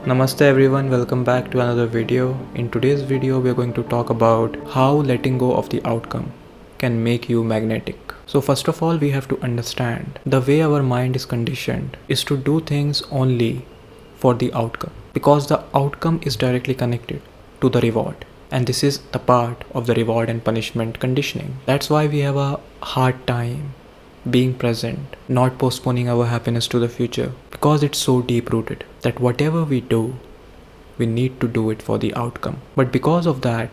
Namaste everyone, welcome back to another video. In today's video, we are going to talk about how letting go of the outcome can make you magnetic. So first of all, we have to understand the way our mind is conditioned is to do things only for the outcome, because the outcome is directly connected to the reward. And this is the part of the reward and punishment conditioning. That's why we have a hard time being present, not postponing our happiness to the future, because it's so deep rooted that whatever we do, we need to do it for the outcome. But because of that,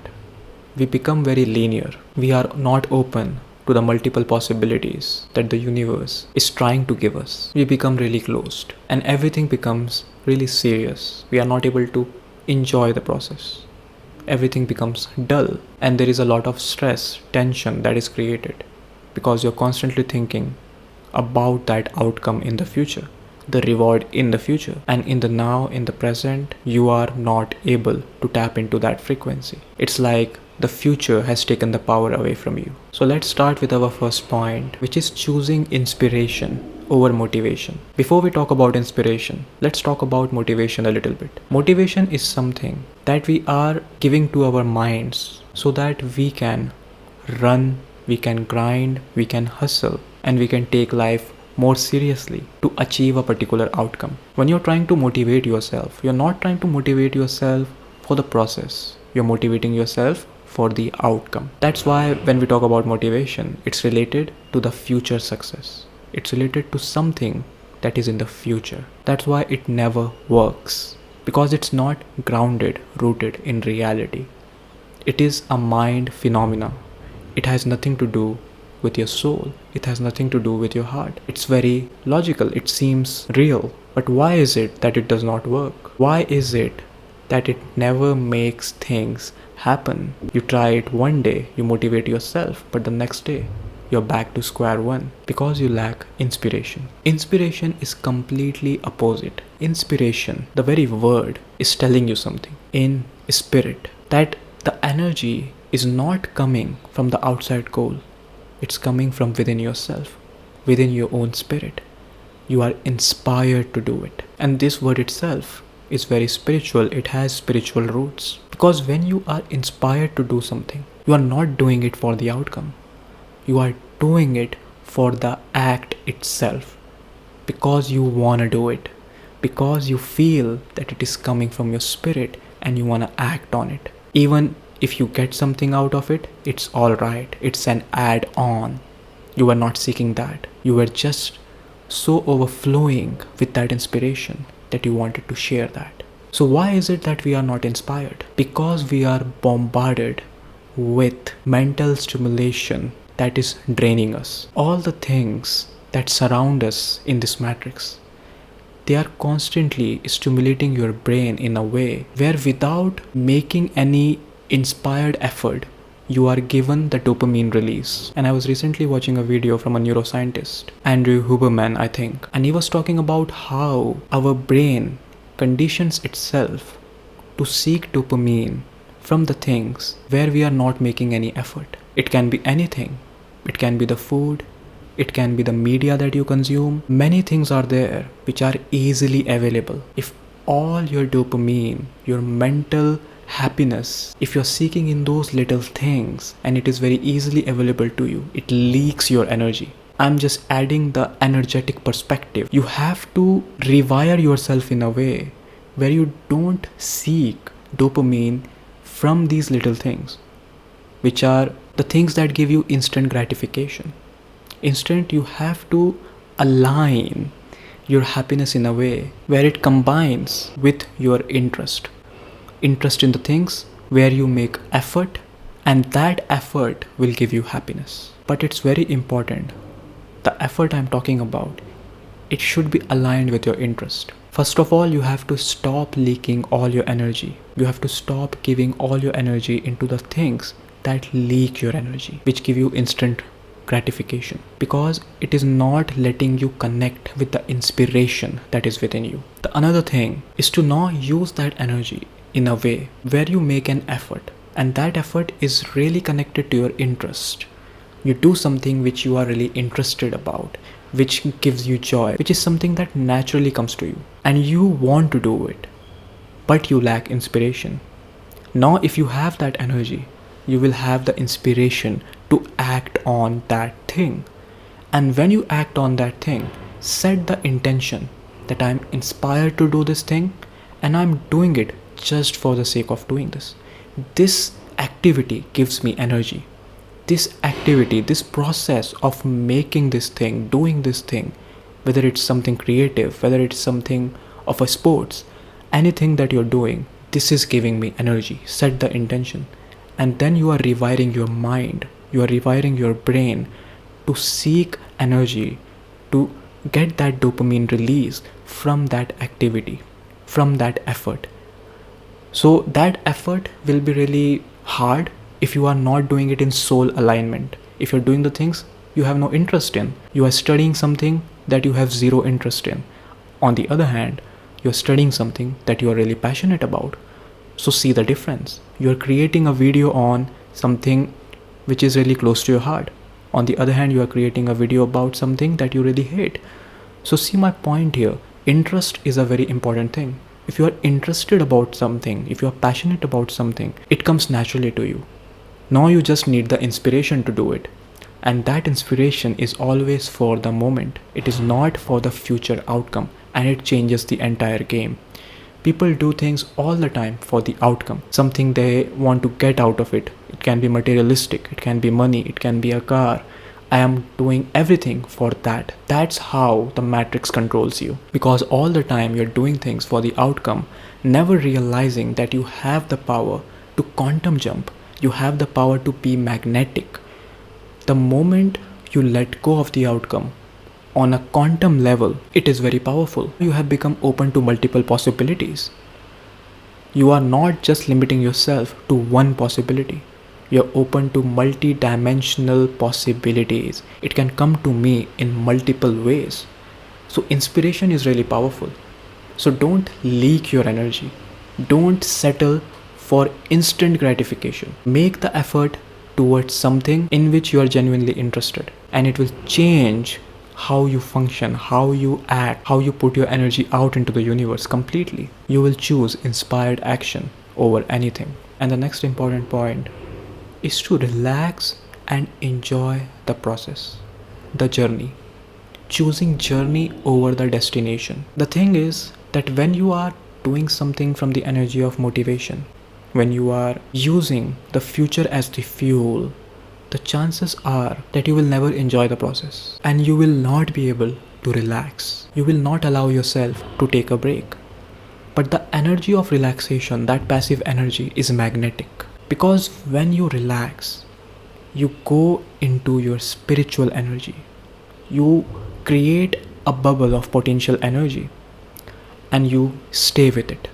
we become very linear. We are not open to the multiple possibilities that the universe is trying to give us. We become really closed and everything becomes really serious. We are not able to enjoy the process. Everything becomes dull and there is a lot of stress, tension that is created because you're constantly thinking about that outcome in the future, the reward in the future, and in the now, in the present, you are not able to tap into that frequency. It's like the future has taken the power away from you. So let's start with our first point, which is choosing inspiration over motivation. Before we talk about inspiration, let's talk about motivation a little bit. Motivation is something that we are giving to our minds so that we can run, we can grind, we can hustle, and we can take life more seriously to achieve a particular outcome. When you're trying to motivate yourself, you're not trying to motivate yourself for the process. You're motivating yourself for the outcome. That's why when we talk about motivation, it's related to the future success. It's related to something that is in the future. That's why it never works, because it's not grounded, rooted in reality. It is a mind phenomena. It has nothing to do with your soul. It has nothing to do with your heart. It's very logical. It seems real. But why is it that it does not work? Why is it that it never makes things happen? You try it one day, you motivate yourself, but the next day you're back to square one because you lack inspiration. Inspiration is completely opposite. Inspiration, the very word, is telling you something in spirit, that the energy is not coming from the outside goal. It's coming from within yourself, within your own spirit. You are inspired to do it. And this word itself is very spiritual. It has spiritual roots. Because when you are inspired to do something, you are not doing it for the outcome. You are doing it for the act itself. Because you want to do it. Because you feel that it is coming from your spirit and you want to act on it. Even if you get something out of it, it's alright. It's an add-on. You were not seeking that. You were just so overflowing with that inspiration that you wanted to share that. So why is it that we are not inspired? Because we are bombarded with mental stimulation that is draining us. All the things that surround us in this matrix, they are constantly stimulating your brain in a way where without making any inspired effort, you are given the dopamine release. And I was recently watching a video from a neuroscientist, Andrew Huberman, I think, and he was talking about how our brain conditions itself to seek dopamine from the things where we are not making any effort. It can be anything. It can be the food. It can be the media that you consume. Many things are there which are easily available. If all your dopamine, your mental happiness, if you're seeking in those little things and it is very easily available to you, it leaks your energy. I'm just adding the energetic perspective. You have to rewire yourself in a way where you don't seek dopamine from these little things, which are the things that give you instant gratification. Instant, you have to align your happiness in a way where it combines with your interest in the things where you make effort, and that effort will give you happiness. But it's very important, the effort I'm talking about, it should be aligned with your interest. First of all, you have to stop leaking all your energy. You have to stop giving all your energy into the things that leak your energy, which give you instant gratification, because it is not letting you connect with the inspiration that is within you. The another thing is to now use that energy in a way where you make an effort, and that effort is really connected to your interest. You do something which you are really interested about, which gives you joy, which is something that naturally comes to you and you want to do it. but you lack inspiration. Now, if you have that energy, you will have the inspiration to act on that thing. And when you act on that thing, set the intention that I'm inspired to do this thing and I'm doing it just for the sake of doing this. This activity gives me energy. This activity, this process of making this thing, doing this thing, whether it's something creative, whether it's something of a sports, anything that you're doing, this is giving me energy. Set the intention. And then you are rewiring your mind, you are rewiring your brain to seek energy, to get that dopamine release from that activity, from that effort. So that effort will be really hard if you are not doing it in soul alignment. If you're doing the things you have no interest in, you are studying something that you have zero interest in. On the other hand, you're studying something that you are really passionate about. So see the difference. You're creating a video on something which is really close to your heart. On the other hand, you are creating a video about something that you really hate. So see my point here. Interest is a very important thing. If you are interested about something, if you are passionate about something, it comes naturally to you. Now you just need the inspiration to do it. And that inspiration is always for the moment. It is not for the future outcome, and it changes the entire game. People do things all the time for the outcome, something they want to get out of it. It can be materialistic, it can be money, it can be a car. I am doing everything for that. That's how the matrix controls you. Because all the time you're doing things for the outcome, never realizing that you have the power to quantum jump. You have the power to be magnetic. The moment you let go of the outcome, on a quantum level, it is very powerful. You have become open to multiple possibilities. You are not just limiting yourself to one possibility. You're open to multi-dimensional possibilities. It can come to me in multiple ways. So inspiration is really powerful. So don't leak your energy. Don't settle for instant gratification. Make the effort towards something in which you are genuinely interested, and it will change how you function, how you act, how you put your energy out into the universe completely. You will choose inspired action over anything. And the next important point is to relax and enjoy the process, the journey. Choosing journey over the destination. The thing is that when you are doing something from the energy of motivation, when you are using the future as the fuel, the chances are that you will never enjoy the process and you will not be able to relax. You will not allow yourself to take a break. But the energy of relaxation, that passive energy, is magnetic. Because when you relax, you go into your spiritual energy. You create a bubble of potential energy and you stay with it.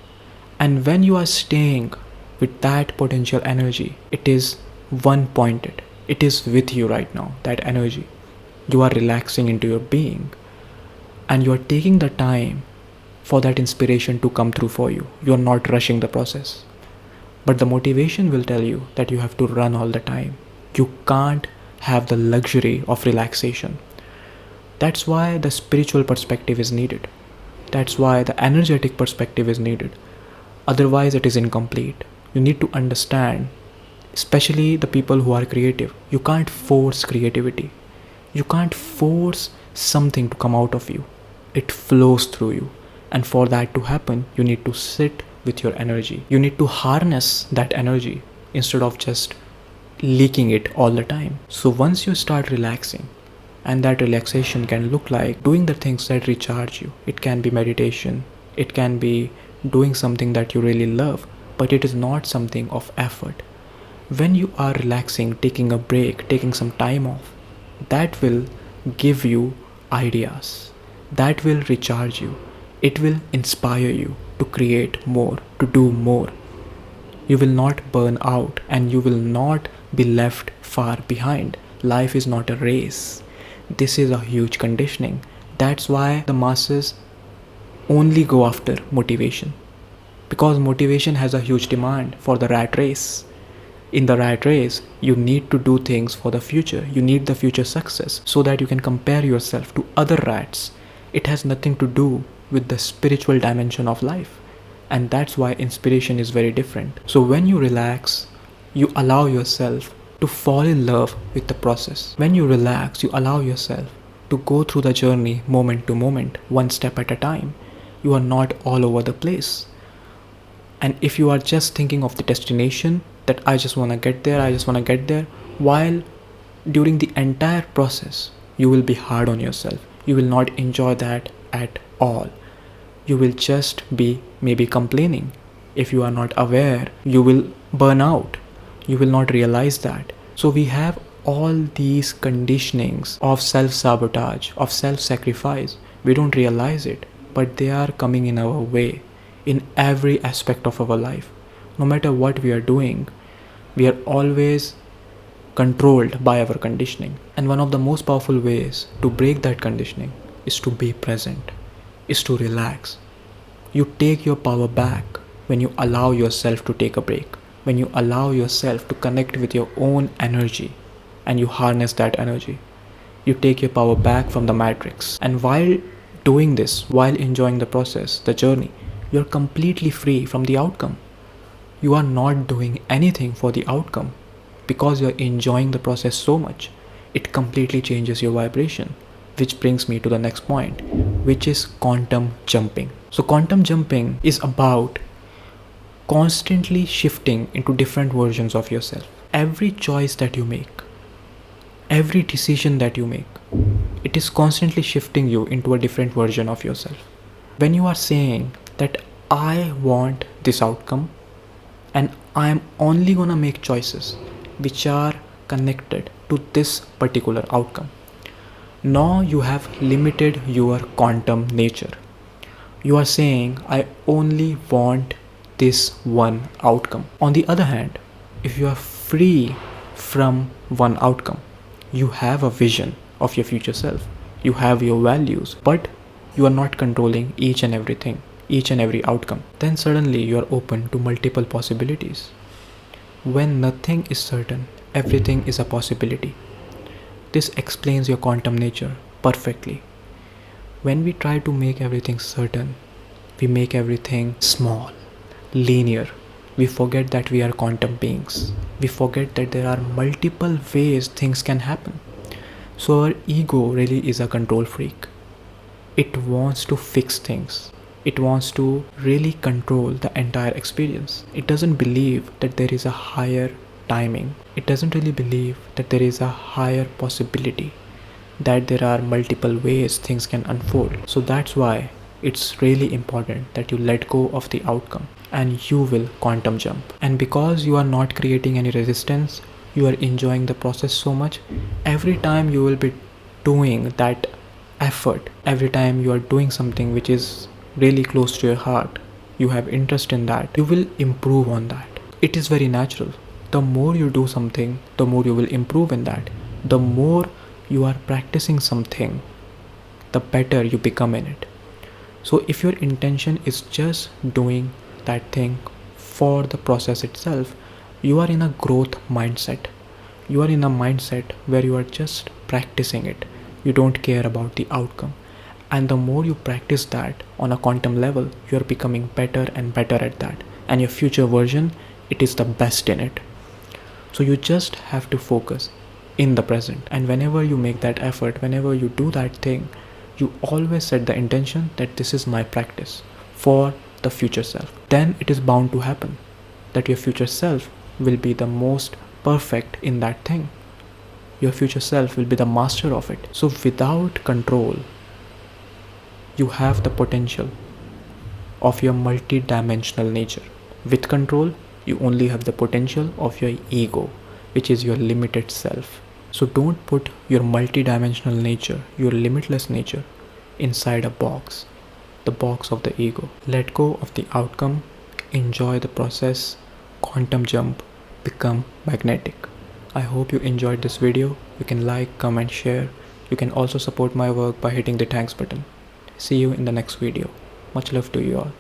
And when you are staying with that potential energy, it is one-pointed. It is with you right now, that energy. You are relaxing into your being and you are taking the time for that inspiration to come through for you. You are not rushing the process. But the motivation will tell you that you have to run all the time. You can't have the luxury of relaxation. That's why the spiritual perspective is needed. That's why the energetic perspective is needed. Otherwise, it is incomplete. You need to understand, especially the people who are creative, you can't force creativity. You can't force something to come out of you. It flows through you. And for that to happen, you need to sit with your energy. You need to harness that energy instead of just leaking it all the time. So once you start relaxing, and that relaxation can look like doing the things that recharge you. It can be meditation. It can be doing something that you really love, but it is not something of effort. When you are relaxing, taking a break, taking some time off, that will give you ideas. That will recharge you. It will inspire you to create more, to do more. You will not burn out and you will not be left far behind. Life is not a race. This is a huge conditioning. That's why the masses only go after motivation. Because motivation has a huge demand for the rat race. In the rat race, you need to do things for the future. You need the future success so that you can compare yourself to other rats. It has nothing to do with the spiritual dimension of life. And that's why inspiration is very different. So when you relax, you allow yourself to fall in love with the process. When you relax, you allow yourself to go through the journey moment to moment, one step at a time. You are not all over the place. And if you are just thinking of the destination, that I just want to get there, while during the entire process, you will be hard on yourself. You will not enjoy that at all. You will just be maybe complaining. If you are not aware, you will burn out. You will not realize that. So we have all these conditionings of self-sabotage, of self-sacrifice. We don't realize it, but they are coming in our way in every aspect of our life. No matter what we are doing, we are always controlled by our conditioning. And one of the most powerful ways to break that conditioning is to be present, is to relax. You take your power back when you allow yourself to take a break, when you allow yourself to connect with your own energy and you harness that energy. You take your power back from the matrix. And while doing this, while enjoying the process, the journey, you're completely free from the outcome. You are not doing anything for the outcome because you're enjoying the process so much. It completely changes your vibration, which brings me to the next point, which is quantum jumping. So quantum jumping is about constantly shifting into different versions of yourself. Every choice that you make, every decision that you make, it is constantly shifting you into a different version of yourself. When you are saying that I want this outcome and I am only gonna make choices which are connected to this particular outcome, now you have limited your quantum nature. You are saying I only want this one outcome. On the other hand, if you are free from one outcome, you have a vision of your future self, you have your values, but you are not controlling each and everything, each and every outcome. Then suddenly you are open to multiple possibilities. When nothing is certain, everything is a possibility. This explains your quantum nature perfectly. When we try to make everything certain, we make everything small, linear. We forget that we are quantum beings. We forget that there are multiple ways things can happen. So our ego really is a control freak. It wants to fix things. It wants to really control the entire experience. It doesn't believe that there is a higher timing. It doesn't really believe that there is a higher possibility, that there are multiple ways things can unfold. So that's why it's really important that you let go of the outcome and you will quantum jump. And because you are not creating any resistance, you are enjoying the process so much. Every time you will be doing that effort, every time you are doing something which is really close to your heart, you have interest in that, you will improve on that. It is very natural. The more you do something, the more you will improve in that. The more you are practicing something, the better you become in it. So if your intention is just doing that thing for the process itself, you are in a growth mindset. You are in a mindset where you are just practicing it. You don't care about the outcome. And the more you practice that on a quantum level, you are becoming better and better at that. And your future version, it is the best in it. So you just have to focus in the present. And whenever you make that effort, whenever you do that thing, you always set the intention that this is my practice for the future self. Then it is bound to happen that your future self will be the most perfect in that thing. Your future self will be the master of it. So without control, you have the potential of your multi-dimensional nature. With control, you only have the potential of your ego, which is your limited self. So don't put your multi-dimensional nature, your limitless nature, inside a box, the box of the ego. Let go of the outcome, enjoy the process, quantum jump, become magnetic. I hope you enjoyed this video. You can like, comment, share. You can also support my work by hitting the thanks button. See you in the next video. Much love to you all.